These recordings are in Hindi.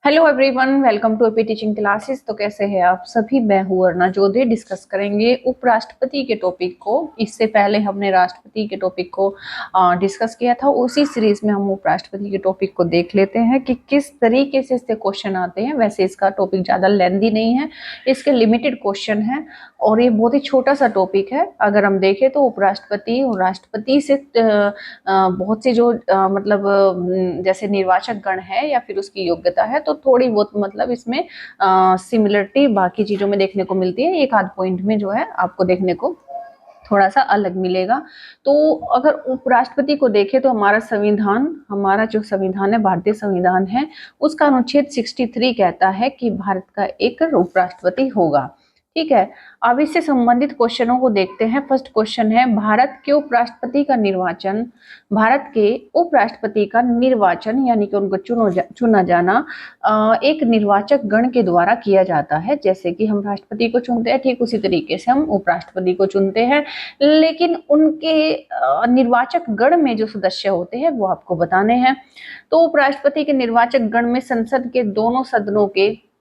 Hello everyone, welcome to AP teaching classes. तो कैसे हैं आप सभी? मैं हूं अर्ना चौधरी। डिस्कस करेंगे उपराष्ट्रपति के टॉपिक को। इससे पहले हमने राष्ट्रपति के टॉपिक को डिस्कस किया था। उसी सीरीज में हम उपराष्ट्रपति के टॉपिक को देख लेते हैं कि किस तरीके से इससे क्वेश्चन आते हैं। वैसे इसका टॉपिक ज़्यादा लेंथी नहीं है, इसके लिमिटेड क्वेश्चन है और ये बहुत ही छोटा सा टॉपिक है। अगर हम देखें तो उपराष्ट्रपति और राष्ट्रपति से बहुत सी जो जैसे निर्वाचक गण है या फिर उसकी योग्यता है, तो थोड़ी बहुत मतलब इसमें सिमिलरिटी बाकी चीजों में देखने को मिलती है। एक आध पॉइंट में जो है आपको देखने को थोड़ा सा अलग मिलेगा। तो अगर उपराष्ट्रपति को देखें तो हमारा जो संविधान है, भारतीय संविधान है, उसका अनुच्छेद 63 कहता है कि भारत का एक उपराष्ट्रपति होगा। ठीक है, अब इससे संबंधित क्वेश्चनों को देखते हैं। फर्स्ट क्वेश्चन है, भारत के उपराष्ट्रपति का निर्वाचन यानी कि उनको चुना जाना एक निर्वाचक गण के द्वारा किया जाता है। जैसे कि हम राष्ट्रपति को चुनते हैं, ठीक उसी तरीके से हम उपराष्ट्रपति को चुनते हैं, लेकिन उनके निर्वाचक गण में जो सदस्य होते हैं वो आपको बताने हैं। तो उपराष्ट्रपति के निर्वाचक गण में संसद के दोनों सदनों के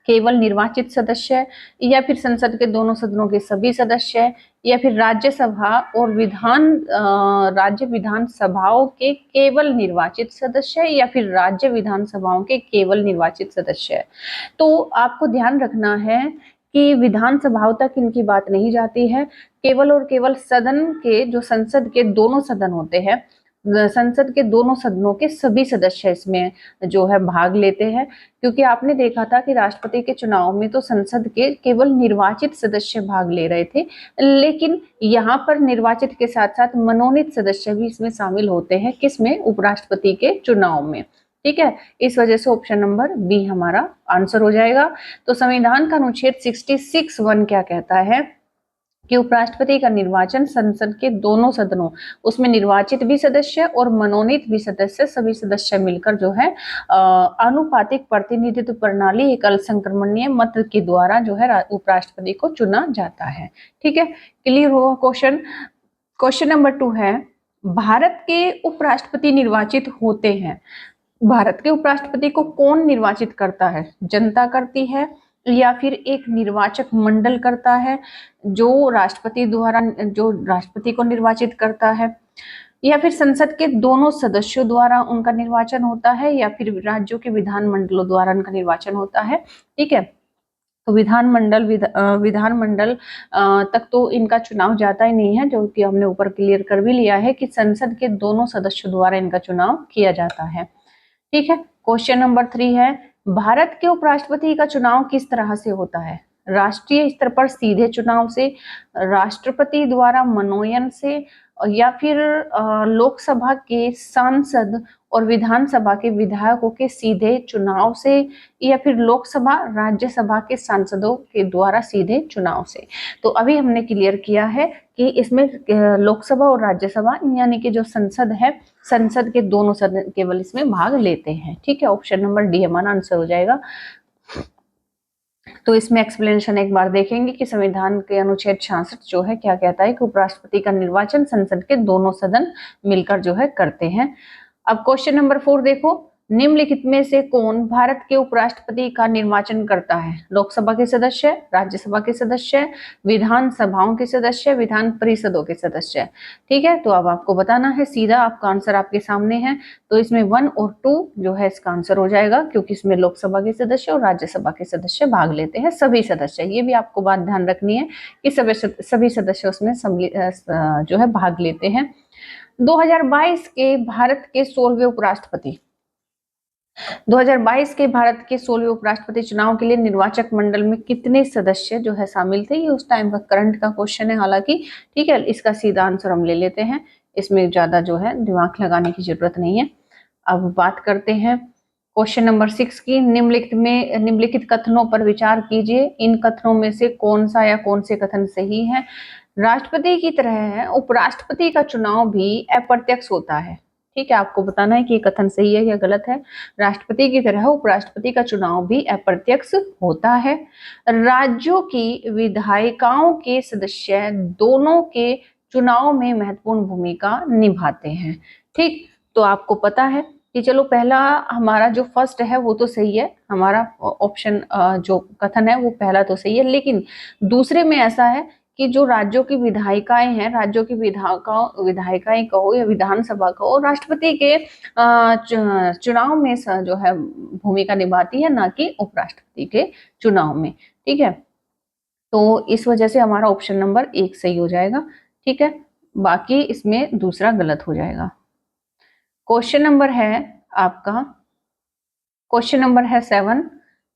केवल निर्वाचित सदस्य, या फिर संसद के दोनों सदनों के सभी सदस्य, या फिर राज्यसभा और राज्य विधानसभाओं के केवल निर्वाचित सदस्य, या फिर राज्य विधानसभाओं के केवल निर्वाचित सदस्य। तो आपको ध्यान रखना है कि विधानसभाओं तक इनकी बात नहीं जाती है। केवल और केवल सदन के जो संसद के दोनों सदन होते हैं, संसद के दोनों सदनों के सभी सदस्य इसमें जो है भाग लेते हैं। क्योंकि आपने देखा था कि राष्ट्रपति के चुनाव में तो संसद के केवल निर्वाचित सदस्य भाग ले रहे थे, लेकिन यहाँ पर निर्वाचित के साथ साथ मनोनीत सदस्य भी इसमें शामिल होते हैं। किसमें? उपराष्ट्रपति के चुनाव में। ठीक है, इस वजह से ऑप्शन नंबर बी हमारा आंसर हो जाएगा। तो संविधान का अनुच्छेद 66(1) क्या कहता है कि उपराष्ट्रपति का निर्वाचन संसद के दोनों सदनों, उसमें निर्वाचित भी सदस्य और मनोनीत भी सदस्य, सभी सदस्य मिलकर जो है आनुपातिक प्रतिनिधित्व प्रणाली एक संक्रमणीय मत के द्वारा जो है उपराष्ट्रपति को चुना जाता है। ठीक है, क्लियर हुआ क्वेश्चन। क्वेश्चन नंबर 2 है, भारत के उपराष्ट्रपति निर्वाचित होते हैं। भारत के उपराष्ट्रपति को कौन निर्वाचित करता है? जनता करती है, या फिर एक निर्वाचक मंडल करता है जो राष्ट्रपति को निर्वाचित करता है, या फिर संसद के दोनों सदस्यों द्वारा उनका निर्वाचन होता है, या फिर राज्यों के विधानमंडलों द्वारा उनका निर्वाचन होता है। ठीक है, तो विधानमंडल तक तो इनका चुनाव जाता ही नहीं है, जो कि हमने ऊपर क्लियर कर भी लिया है कि संसद के दोनों सदस्यों द्वारा इनका चुनाव किया जाता है। ठीक है, क्वेश्चन नंबर 3 है, भारत के उपराष्ट्रपति का चुनाव किस तरह से होता है? राष्ट्रीय स्तर पर सीधे चुनाव से, राष्ट्रपति द्वारा मनोनयन से, या फिर लोकसभा के सांसद और विधानसभा के विधायकों के सीधे चुनाव से, या फिर लोकसभा राज्यसभा के सांसदों के द्वारा सीधे चुनाव से। तो अभी हमने क्लियर किया है कि इसमें लोकसभा और राज्यसभा यानी कि जो संसद है, संसद के दोनों सदन केवल इसमें भाग लेते हैं। ठीक है, ऑप्शन नंबर डी हमारा आंसर हो जाएगा। तो इसमें एक्सप्लेनेशन एक बार देखेंगे कि संविधान के अनुच्छेद 66 जो है क्या कहता है कि उपराष्ट्रपति का निर्वाचन संसद के दोनों सदन मिलकर जो है करते हैं। अब क्वेश्चन नंबर 4 देखो, निम्नलिखित में से कौन भारत के उपराष्ट्रपति का निर्वाचन करता है? लोकसभा के सदस्य, राज्यसभा के सदस्य, विधानसभाओं के सदस्य, विधान परिषदों के सदस्य। ठीक है, तो अब आपको बताना है, सीधा आपका आंसर आपके सामने है। तो इसमें 1 और 2 जो है इसका आंसर हो जाएगा, क्योंकि इसमें लोकसभा के सदस्य और राज्यसभा के सदस्य भाग लेते हैं, सभी सदस्य। ये भी आपको बात ध्यान रखनी है कि सभी सदस्य उसमें जो है भाग लेते हैं। 2022 के भारत के 16वें उपराष्ट्रपति 2022 के भारत के 16वें उपराष्ट्रपति चुनाव के लिए निर्वाचक मंडल में कितने सदस्य जो है शामिल थे? ये उस टाइम का करंट का क्वेश्चन है हालांकि। ठीक है, इसका सीधा आंसर हम ले लेते हैं, इसमें ज्यादा जो है दिमाग लगाने की जरूरत नहीं है। अब बात करते हैं क्वेश्चन नंबर 6 की। निम्नलिखित कथनों पर विचार कीजिए, इन कथनों में से कौन सा या कौन से कथन सही है? राष्ट्रपति की तरह उपराष्ट्रपति का चुनाव भी अप्रत्यक्ष होता है। ठीक है, आपको बताना है कि ये कथन सही है या गलत है। राष्ट्रपति की तरह उपराष्ट्रपति का चुनाव भी अप्रत्यक्ष होता है। राज्यों की विधायिकाओं के सदस्य दोनों के चुनाव में महत्वपूर्ण भूमिका निभाते हैं। ठीक, तो आपको पता है कि चलो पहला हमारा जो फर्स्ट है वो तो सही है, हमारा ऑप्शन जो कथन है वो पहला तो सही है, लेकिन दूसरे में ऐसा है कि जो राज्यों की विधायिकाएं हैं, राज्यों की विधायिकाएं कहो या विधानसभा कहो, राष्ट्रपति के चुनाव में जो है भूमिका निभाती है, ना कि उपराष्ट्रपति के चुनाव में। ठीक है, तो इस वजह से हमारा ऑप्शन नंबर 1 सही हो जाएगा। ठीक है, बाकी इसमें दूसरा गलत हो जाएगा। क्वेश्चन नंबर है आपका, क्वेश्चन नंबर है 7।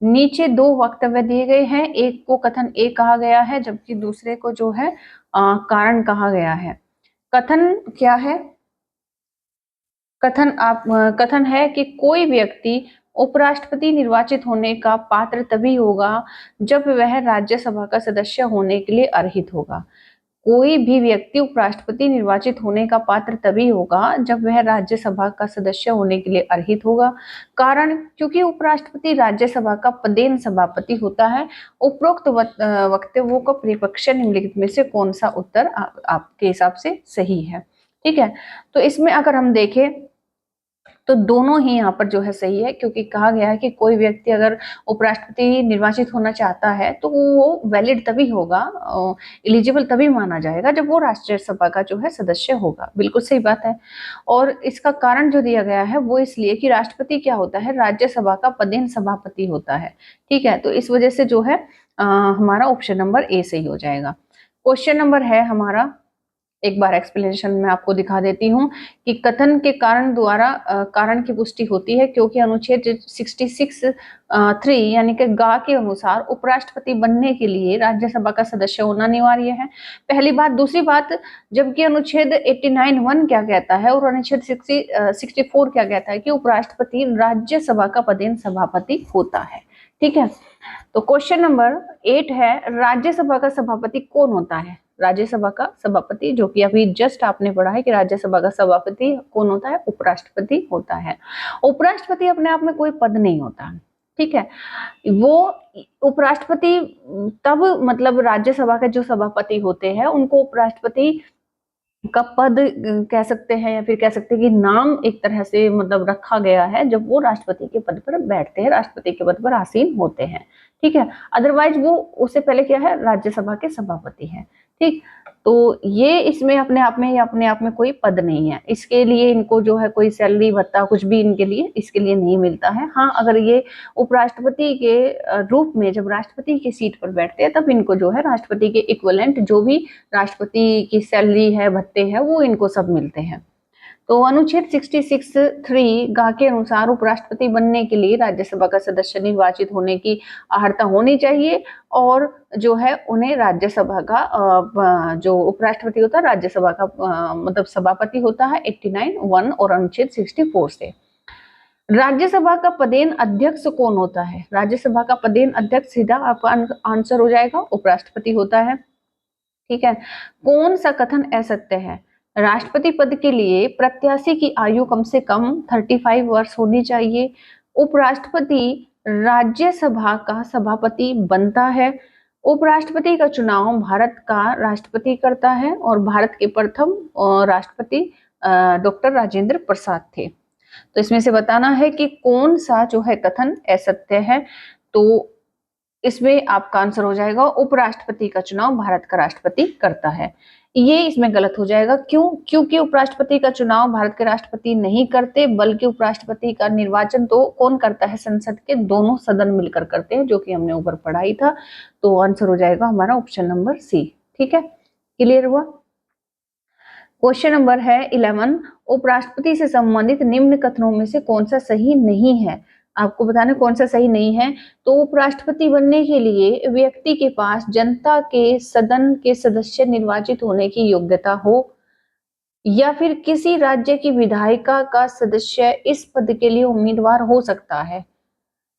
नीचे दो वक्तव्य दिए गए हैं, एक को कथन ए कहा गया है जबकि दूसरे को जो है कारण कहा गया है। कथन क्या है? कथन है कि कोई व्यक्ति उपराष्ट्रपति निर्वाचित होने का पात्र तभी होगा जब वह राज्यसभा का सदस्य होने के लिए अर्हित होगा। कोई भी व्यक्ति उपराष्ट्रपति निर्वाचित होने का पात्र तभी होगा जब वह राज्यसभा का सदस्य होने के लिए अर्हित होगा। कारण, क्योंकि उपराष्ट्रपति राज्यसभा का पदेन सभापति होता है। उपरोक्त वक्तव्यों का परिप्रेक्ष्य निम्नलिखित में से कौन सा उत्तर आपके हिसाब से सही है? ठीक है, तो इसमें अगर हम देखें तो दोनों ही यहाँ पर जो है सही है, क्योंकि कहा गया है कि कोई व्यक्ति अगर उपराष्ट्रपति निर्वाचित होना चाहता है तो वो वैलिड तभी होगा, एलिजिबल तभी माना जाएगा जब वो राज्यसभा का जो है सदस्य होगा। बिल्कुल सही बात है। और इसका कारण जो दिया गया है वो इसलिए कि राष्ट्रपति क्या होता है, राज्यसभा का पदेन सभापति होता है। ठीक है, तो इस वजह से जो है हमारा ऑप्शन नंबर ए सही हो जाएगा। क्वेश्चन नंबर है हमारा, एक बार एक्सप्लेनेशन में आपको दिखा देती हूँ कि कथन के कारण द्वारा कारण की पुष्टि होती है क्योंकि अनुच्छेद 66(3) यानी कि गा के अनुसार उपराष्ट्रपति बनने के लिए राज्यसभा का सदस्य होना अनिवार्य है। पहली बात। दूसरी बात, जबकि अनुच्छेद 89(1) क्या कहता है और अनुच्छेद 64 क्या कहता है कि उपराष्ट्रपति राज्यसभा का पदेन सभापति होता है। ठीक है, तो क्वेश्चन नंबर 8 है, राज्यसभा का सभापति कौन होता है? राज्यसभा का सभापति, जो कि अभी जस्ट आपने पढ़ा है कि राज्यसभा का सभापति कौन होता है? उपराष्ट्रपति होता है। उपराष्ट्रपति अपने आप में कोई पद नहीं होता। ठीक है, वो उपराष्ट्रपति तब मतलब राज्यसभा के जो सभापति होते हैं उनको उपराष्ट्रपति का पद कह सकते हैं, या फिर कह सकते हैं कि नाम एक तरह से मतलब रखा गया है जब वो राष्ट्रपति के पद पर बैठते हैं, राष्ट्रपति के पद पर आसीन होते हैं। ठीक है, अदरवाइज वो उससे पहले क्या है, राज्यसभा के सभापति हैं। ठीक, तो ये इसमें अपने आप में कोई पद नहीं है। इसके लिए इनको जो है कोई सैलरी भत्ता कुछ भी इनके लिए इसके लिए नहीं मिलता है। हाँ, अगर ये उपराष्ट्रपति के रूप में जब राष्ट्रपति की सीट पर बैठते हैं तब इनको जो है राष्ट्रपति के इक्विवेलेंट जो भी राष्ट्रपति की सैलरी है, भत्ते हैं, वो इनको सब मिलते हैं। तो अनुच्छेद 66(3) गा के अनुसार उपराष्ट्रपति बनने के लिए राज्यसभा का सदस्य निर्वाचित होने की अर्हता होनी चाहिए और जो है उन्हें राज्यसभा का जो उपराष्ट्रपति होता है राज्यसभा का मतलब सभापति होता है 89(1) और अनुच्छेद 64 से। राज्यसभा का पदेन अध्यक्ष कौन होता है? राज्यसभा का पदेन अध्यक्ष सीधा आपका आंसर हो जाएगा, उपराष्ट्रपति होता है। ठीक है, कौन सा कथन असत्य है? राष्ट्रपति पद के लिए प्रत्याशी की आयु कम से कम 35 वर्ष होनी चाहिए। उपराष्ट्रपति राज्यसभा का सभापति बनता है। उपराष्ट्रपति का चुनाव भारत का राष्ट्रपति करता है और भारत के प्रथम राष्ट्रपति डॉक्टर राजेंद्र प्रसाद थे। तो इसमें से बताना है कि कौन सा जो है कथन असत्य है। तो इसमें आपका आंसर हो जाएगा उपराष्ट्रपति का चुनाव भारत का राष्ट्रपति करता है। ये इसमें गलत हो जाएगा। क्यों? क्योंकि उपराष्ट्रपति का चुनाव भारत के राष्ट्रपति नहीं करते, बल्कि उपराष्ट्रपति का निर्वाचन तो कौन करता है? संसद के दोनों सदन मिलकर करते हैं, जो कि हमने ऊपर पढ़ा ही था। तो आंसर हो जाएगा हमारा ऑप्शन नंबर सी। ठीक है, क्लियर हुआ? क्वेश्चन नंबर है 11, उपराष्ट्रपति से संबंधित निम्न कथनों में से कौन सा सही नहीं है? आपको बताना कौन सा सही नहीं है। तो उपराष्ट्रपति बनने के लिए व्यक्ति के पास जनता के सदन के सदस्य निर्वाचित होने की योग्यता हो, या फिर किसी राज्य की विधायिका का सदस्य इस पद के लिए उम्मीदवार हो सकता है।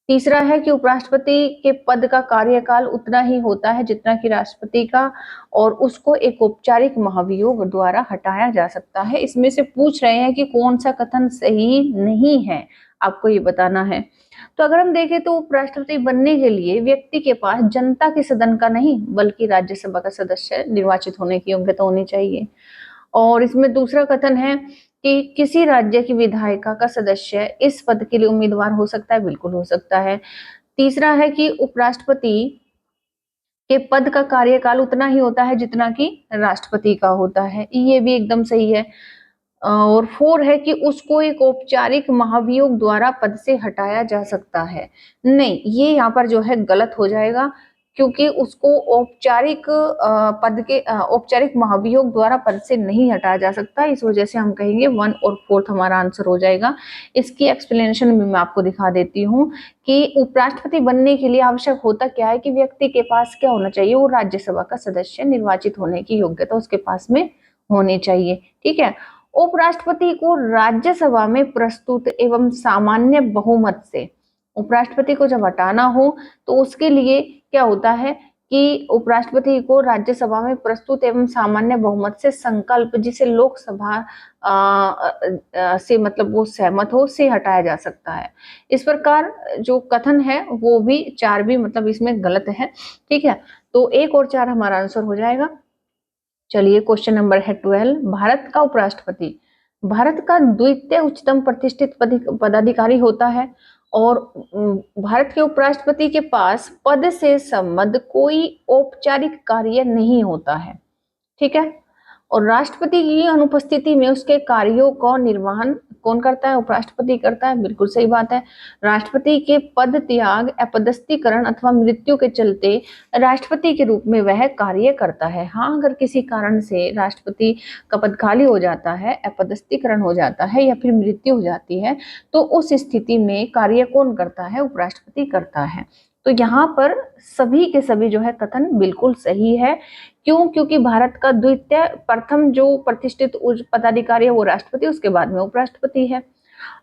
तीसरा है कि उपराष्ट्रपति के पद का कार्यकाल उतना ही होता है जितना कि राष्ट्रपति का, और उसको एक औपचारिक महाभियोग द्वारा हटाया जा सकता है। इसमें से पूछ रहे हैं कि कौन सा कथन सही नहीं है, आपको ये बताना है। तो अगर हम देखें तो उपराष्ट्रपति बनने के लिए व्यक्ति के पास जनता के सदन का नहीं बल्कि राज्यसभा का सदस्य निर्वाचित होने की योग्यता होनी चाहिए। और इसमें दूसरा कथन है कि किसी राज्य की विधायिका का सदस्य इस पद के लिए उम्मीदवार हो सकता है? बिल्कुल हो सकता है। तीसरा है कि उपराष्ट्रपति के पद का कार्यकाल उतना ही होता है जितना कि राष्ट्रपति का होता है, ये भी एकदम सही है। और 4 है कि उसको एक औपचारिक महाभियोग द्वारा पद से हटाया जा सकता है। नहीं, ये यहाँ पर जो है गलत हो जाएगा, क्योंकि उसको औपचारिक महाभियोग द्वारा पद से नहीं हटाया जा सकता। इस वजह से हम कहेंगे 1 और 4 हमारा आंसर हो जाएगा। इसकी एक्सप्लेनेशन भी मैं आपको दिखा देती हूँ कि उपराष्ट्रपति बनने के लिए आवश्यक होता क्या है कि व्यक्ति के पास क्या होना चाहिए, वो राज्यसभा का सदस्य निर्वाचित होने की योग्यता उसके पास में होनी चाहिए। ठीक है, उपराष्ट्रपति को राज्यसभा में प्रस्तुत एवं सामान्य बहुमत से उपराष्ट्रपति को जब हटाना हो तो उसके लिए क्या होता है कि उपराष्ट्रपति को राज्यसभा में प्रस्तुत एवं सामान्य बहुमत से संकल्प, जिसे लोकसभा से मतलब वो सहमत हो, से हटाया जा सकता है। इस प्रकार जो कथन है वो भी 4 भी मतलब इसमें गलत है। ठीक है, तो 1 और 4 हमारा आंसर हो जाएगा। चलिए क्वेश्चन नंबर है 12। भारत का उपराष्ट्रपति भारत का द्वितीय उच्चतम प्रतिष्ठित पदाधिकारी होता है और भारत के उपराष्ट्रपति के पास पद से संबद्ध कोई औपचारिक कार्य नहीं होता है। ठीक है, और राष्ट्रपति की अनुपस्थिति में उसके कार्यों का निर्वहन कौन करता है? उपराष्ट्रपति करता है। बिल्कुल सही बात है। राष्ट्रपति के पद त्याग, अपदस्थीकरण अथवा मृत्यु के चलते राष्ट्रपति के रूप में वह कार्य करता है। हाँ, अगर किसी कारण से राष्ट्रपति का पद खाली हो जाता है, अपदस्थीकरण हो जाता है या फिर मृत्यु हो जाती है, तो उस स्थिति में कार्य कौन करता है? उपराष्ट्रपति करता है। तो यहाँ पर सभी के सभी जो है कथन बिल्कुल सही है। क्यों? क्योंकि भारत का प्रथम जो प्रतिष्ठित पदाधिकारी है वो राष्ट्रपति, उसके बाद में उपराष्ट्रपति है।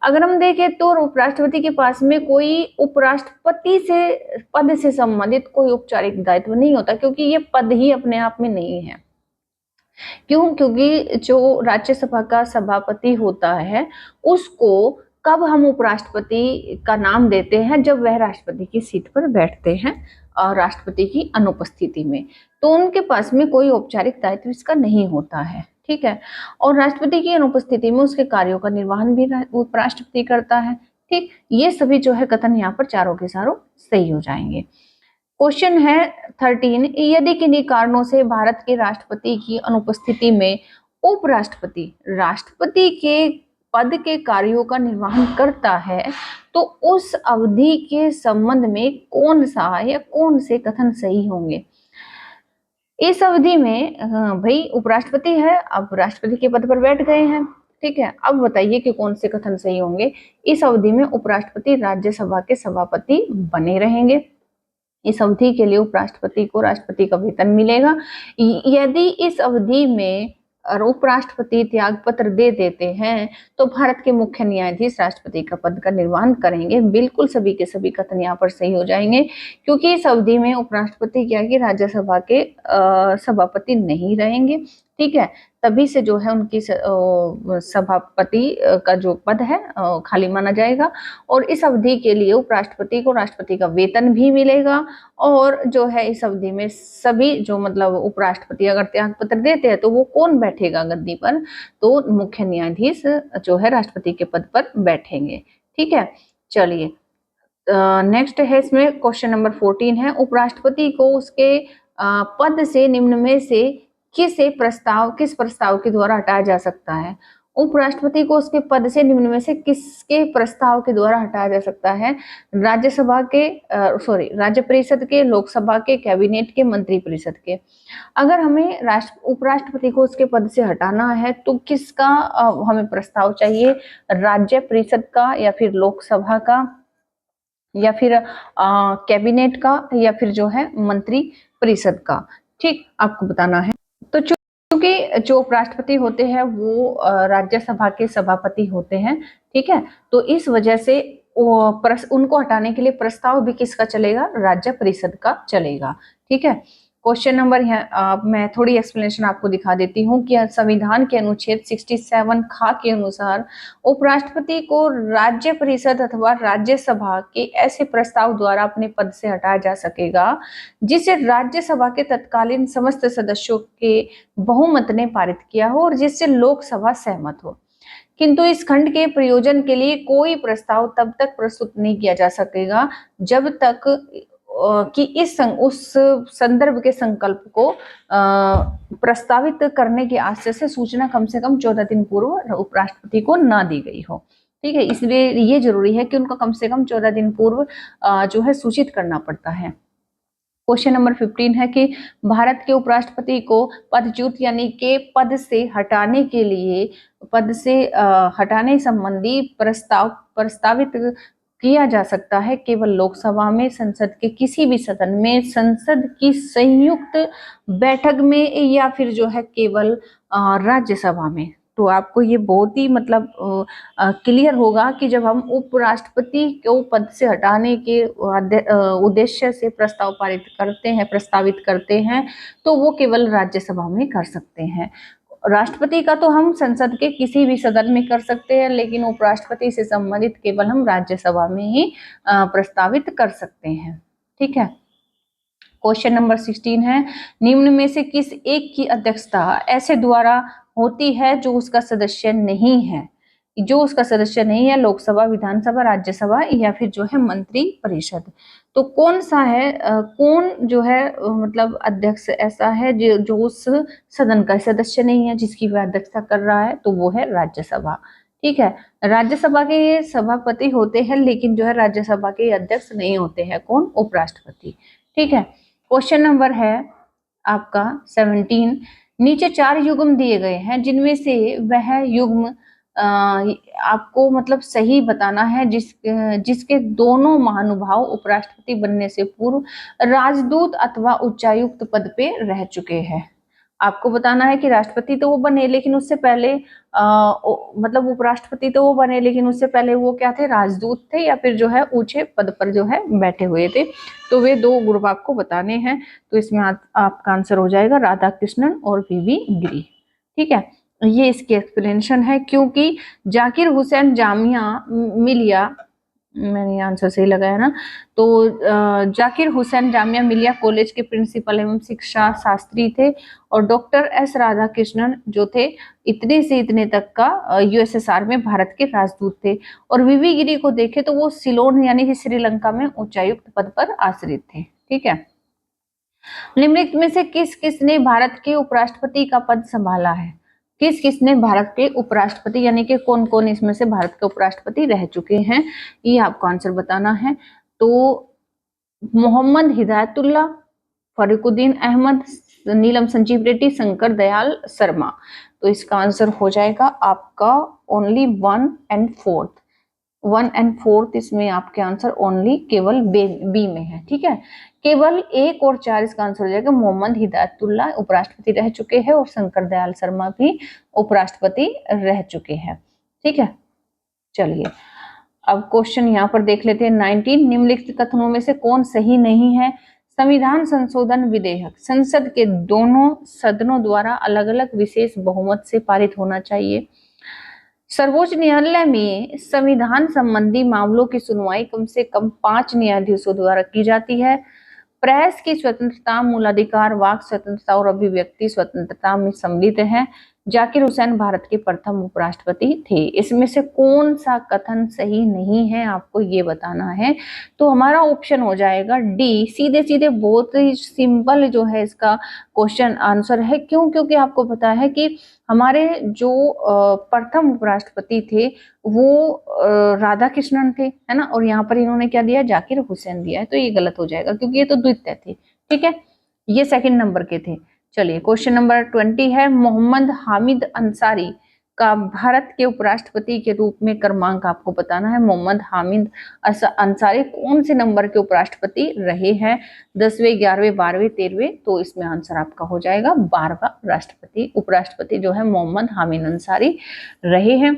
अगर हम देखें तो उपराष्ट्रपति के पास में कोई उपराष्ट्रपति से पद से संबंधित कोई औपचारिक दायित्व नहीं होता, क्योंकि ये पद ही अपने आप में नहीं है। क्यों? क्योंकि जो राज्यसभा का सभापति होता है उसको कब हम उपराष्ट्रपति का नाम देते हैं? जब वह राष्ट्रपति की सीट पर बैठते हैं और राष्ट्रपति की अनुपस्थिति में, तो उनके पास में कोई औपचारिक दायित्व इसका नहीं होता है। ठीक है, और राष्ट्रपति की अनुपस्थिति में उसके कार्यों का निर्वहन भी उपराष्ट्रपति करता है। ठीक, ये सभी जो है कथन यहाँ पर चारों के चारों सही हो जाएंगे। क्वेश्चन है 13। यदि किन्हीं कारणों से भारत के राष्ट्रपति की अनुपस्थिति में उपराष्ट्रपति राष्ट्रपति के पद के कार्यों का निर्वहन करता है, तो उस अवधि के संबंध में कौन सा या कौन से कथन सही होंगे? इस अवधि में भाई उपराष्ट्रपति है, अब राष्ट्रपति के पद पर बैठ गए हैं। ठीक है, अब बताइए कि कौन से कथन सही होंगे। इस अवधि में उपराष्ट्रपति राज्यसभा के सभापति बने रहेंगे। इस अवधि के लिए उपराष्ट्रपति को राष्ट्रपति का वेतन मिलेगा। यदि इस अवधि में उपराष्ट्रपति त्याग पत्र दे देते हैं तो भारत के मुख्य न्यायाधीश राष्ट्रपति का पद का निर्वहन करेंगे। बिल्कुल सभी के सभी कथन यहाँ पर सही हो जाएंगे, क्योंकि इस अवधि में उपराष्ट्रपति क्या कि राज्यसभा के सभापति नहीं रहेंगे। ठीक है, तभी से जो है उनकी सभापति का जो पद है खाली माना जाएगा, और इस अवधि के लिए उपराष्ट्रपति को राष्ट्रपति का वेतन भी मिलेगा। और जो है इस अवधि में सभी जो मतलब उपराष्ट्रपति अगर त्याग पत्र देते हैं तो वो कौन बैठेगा गद्दी पर? तो मुख्य न्यायाधीश जो है राष्ट्रपति के पद पर बैठेंगे। ठीक है, चलिए नेक्स्ट है इसमें क्वेश्चन नंबर 14 है। उपराष्ट्रपति को उसके पद से निम्न में से किस प्रस्ताव के द्वारा हटाया जा सकता है? उपराष्ट्रपति को उसके पद से निम्न में से किसके प्रस्ताव के द्वारा हटाया जा सकता है? राज्य परिषद के, लोकसभा के, कैबिनेट के, मंत्री परिषद के। अगर हमें उपराष्ट्रपति को उसके पद से हटाना है तो किसका हमें प्रस्ताव चाहिए? राज्य परिषद का, या फिर लोकसभा का, या फिर कैबिनेट का, या फिर जो है मंत्री परिषद का। ठीक, आपको बताना है। तो क्योंकि जो उपराष्ट्रपति होते हैं वो राज्यसभा के सभापति होते हैं। ठीक है, तो इस वजह से उनको हटाने के लिए प्रस्ताव भी किसका चलेगा? राज्य परिषद का चलेगा। ठीक है, क्वेश्चन नंबर है, मैं थोड़ी एक्सप्लेनेशन आपको दिखा देती हूँ कि संविधान के अनुच्छेद 67 खा के अनुसार उपराष्ट्रपति को राज्य परिषद अथवा राज्यसभा के ऐसे प्रस्ताव द्वारा अपने पद से हटाया जा सकेगा जिसे राज्यसभा के तत्कालीन समस्त सदस्यों के बहुमत ने पारित किया हो और जिससे लोकसभा सहमत हो। किंतु इस खंड के प्रयोजन के लिए कोई प्रस्ताव तब तक प्रस्तुत नहीं किया जा सकेगा जब तक कि उस संदर्भ के संकल्प को प्रस्तावित करने के आशय से सूचना कम से कम 14 दिन पूर्व उपराष्ट्रपति को ना दी गई हो। ठीक है, इसलिए ये जरूरी है कि उनको कम से कम 14 दिन पूर्व जो है सूचित करना पड़ता है। क्वेश्चन नंबर 15 है कि भारत के उपराष्ट्रपति को पदच्युत यानी के पद से हटाने के लिए पद से हटाने संबंधी प्रस्तावित किया जा सकता है केवल लोकसभा में, संसद के किसी भी सदन में, संसद की संयुक्त बैठक में, या फिर जो है केवल राज्यसभा में। तो आपको ये बहुत ही मतलब क्लियर होगा कि जब हम उपराष्ट्रपति को पद से हटाने के उद्देश्य से प्रस्तावित करते हैं तो वो केवल राज्यसभा में कर सकते हैं। राष्ट्रपति का तो हम संसद के किसी भी सदन में कर सकते हैं, लेकिन उपराष्ट्रपति से संबंधित केवल हम राज्यसभा में ही प्रस्तावित कर सकते हैं। ठीक है, क्वेश्चन नंबर 16 है, निम्न में से किस एक की अध्यक्षता ऐसे द्वारा होती है जो उसका सदस्य नहीं है? जो उसका सदस्य नहीं है, लोकसभा, विधानसभा, राज्यसभा या फिर जो है मंत्री परिषद। तो कौन सा है कौन जो है मतलब अध्यक्ष ऐसा है जो उस सदन का सदस्य नहीं है जिसकी वह अध्यक्षता कर रहा है? तो वो है राज्यसभा। ठीक है, राज्यसभा के ये सभापति होते हैं, लेकिन जो है राज्यसभा के अध्यक्ष नहीं होते हैं। कौन? उपराष्ट्रपति। ठीक है, क्वेश्चन नंबर है आपका 17, नीचे 4 युग्म दिए गए हैं जिनमें से वह युग्म आपको मतलब सही बताना है जिसके दोनों महानुभाव उपराष्ट्रपति बनने से पूर्व राजदूत अथवा उच्चायुक्त पद पे रह चुके हैं। आपको बताना है कि राष्ट्रपति तो वो बने, लेकिन उससे पहले मतलब उपराष्ट्रपति तो वो बने, लेकिन उससे पहले वो क्या थे? राजदूत थे, या फिर जो है ऊंचे पद पर जो है बैठे हुए थे। तो वे 2 ग्रुप आपको बताने हैं। तो इसमें आपका आंसर हो जाएगा राधाकृष्णन और वीवी गिरी। ठीक है, ये इसकी एक्सप्लेनेशन है। क्योंकि जाकिर हुसैन जामिया मिलिया, मैंने आंसर सही लगाया ना, तो जाकिर हुसैन जामिया मिलिया कॉलेज के प्रिंसिपल एवं शिक्षा शास्त्री थे, और डॉक्टर एस राधाकृष्णन जो थे इतने से इतने तक का यूएसएसआर में भारत के राजदूत थे। और वीवी गिरी को देखे तो वो सिलोन यानी कि श्रीलंका में उच्चायुक्त पद पर आश्रित थे। ठीक है, निम्नलिखित में से किस किसने भारत के उपराष्ट्रपति का पद संभाला है? किस किसने भारत के उपराष्ट्रपति यानी कि कौन कौन इसमें से भारत के उपराष्ट्रपति रह चुके हैं, ये आपको आंसर बताना है। तो मोहम्मद हिदायतुल्लाह, फरीकुद्दीन अहमद, नीलम संजीव रेड्डी, शंकर दयाल शर्मा। तो इसका आंसर हो जाएगा आपका ओनली 1 और 4। 1 और 4 इसमें आपके आंसर ओनली केवल बी में है। ठीक है, केवल 1 और 4 इसका आंसर हो जाएगा। मोहम्मद हिदायतुल्लाह उपराष्ट्रपति रह चुके हैं और शंकर दयाल शर्मा भी उपराष्ट्रपति रह चुके हैं। ठीक है, चलिए अब क्वेश्चन यहाँ पर देख लेते हैं 19, निम्नलिखित कथनों में से कौन सही नहीं है? संविधान संशोधन विधेयक संसद के दोनों सदनों द्वारा अलग अलग विशेष बहुमत से पारित होना चाहिए। सर्वोच्च न्यायालय में संविधान संबंधी मामलों की सुनवाई कम से कम 5 न्यायाधीशों द्वारा की जाती है। प्रेस की स्वतंत्रता, मूलाधिकार, वाक स्वतंत्रता और अभिव्यक्ति स्वतंत्रता में सम्मिलित है। जाकिर हुसैन भारत के प्रथम उपराष्ट्रपति थे। इसमें से कौन सा कथन सही नहीं है आपको ये बताना है। तो हमारा ऑप्शन हो जाएगा डी। सीधे सीधे बहुत ही सिंपल जो है इसका क्वेश्चन आंसर है। क्यों? क्योंकि आपको पता है कि हमारे जो प्रथम उपराष्ट्रपति थे वो राधा कृष्णन थे, है ना, और यहाँ पर इन्होंने क्या दिया? जाकिर हुसैन दिया है। तो ये गलत हो जाएगा क्योंकि ये तो द्वितीय थे। ठीक है, ये सेकंड नंबर के थे। चलिए क्वेश्चन नंबर 20 है, मोहम्मद हामिद अंसारी का भारत के उपराष्ट्रपति के रूप में क्रमांक आपको बताना है। मोहम्मद हामिद अंसारी कौन से नंबर के उपराष्ट्रपति रहे हैं? 10वें, 11वें, 12वें, 13वें? तो इसमें आंसर आपका हो जाएगा 12वां उपराष्ट्रपति जो है मोहम्मद हामिद अंसारी रहे हैं।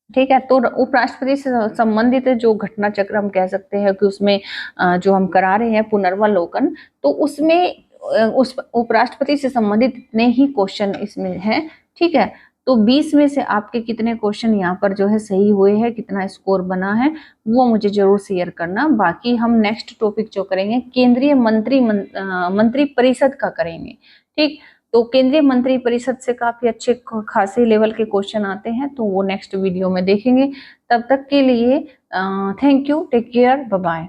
ठीक है, तो उपराष्ट्रपति से संबंधित जो घटना चक्र हम कह सकते हैं कि उसमें जो हम करा रहे हैं पुनर्वलोकन, तो उसमें उस उपराष्ट्रपति से संबंधित इतने ही क्वेश्चन इसमें है। ठीक है, तो 20 में से आपके कितने क्वेश्चन यहाँ पर जो है सही हुए हैं, कितना स्कोर बना है, वो मुझे जरूर शेयर करना। बाकी हम नेक्स्ट टॉपिक जो करेंगे केंद्रीय मंत्री परिषद का करेंगे। ठीक, तो केंद्रीय मंत्री परिषद से काफी अच्छे खासे लेवल के क्वेश्चन आते हैं, तो वो नेक्स्ट वीडियो में देखेंगे। तब तक के लिए thank you, take care, bye bye.